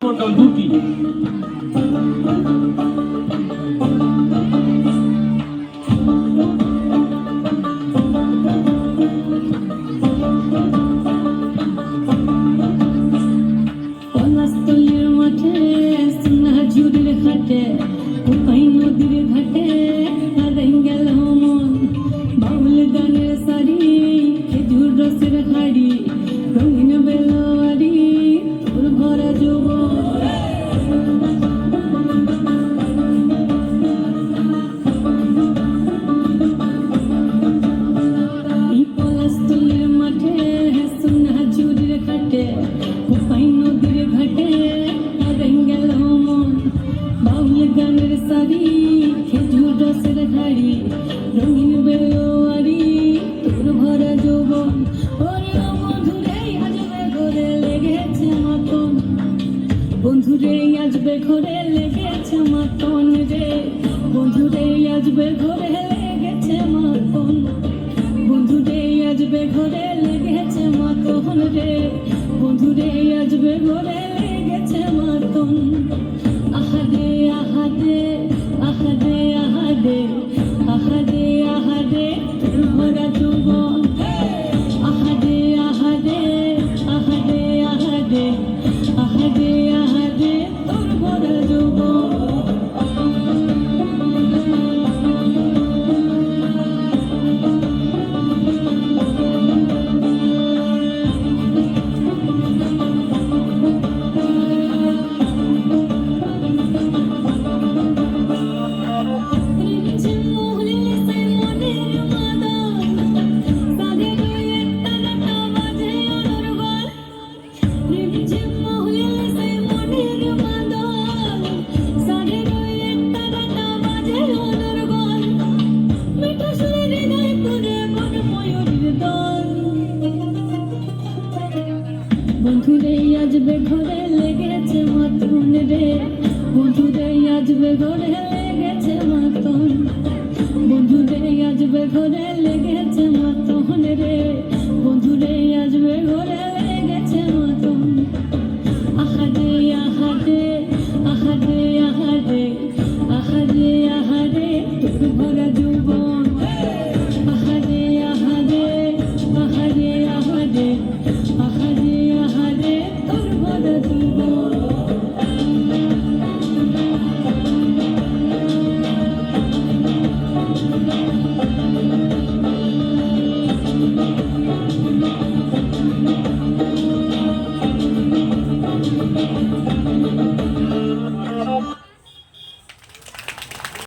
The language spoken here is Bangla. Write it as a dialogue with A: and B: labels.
A: মন্ডল দুটি বন্ধুরে আসবে ঘরে লেগেছে মাতন রে, বন্ধুরে আসবে ঘরে লেগেছে মাতন, বন্ধুরে আসবে ঘরে লেগেছে মাতন রে, বন্ধুরে আসবে ঘরে লেগেছে মাতন। আহারে আহারে আহারে আহারে আহারে আহারে তোর ভরা যৌবন, আহারে আহারে আহারে আহারে আহারে আহারে তোর ভরা যৌবন। বন্ধুরে আসবে ঘরে লেগেছে মাতন রে, বন্ধুরে আসবে ঘরে লেগেছে মাতন, বন্ধুরে আসবে ঘরে লেগেছে মাতন রে, বন্ধুরে আসবে ঘরে লেগেছে মাতন। আহারে আহারে আহারে আহারে আহারে আহারে তোর ভরা যৌবন, আহারে আহারে আহারে আহারে আহারে আহারে তোর ভরা যৌবন।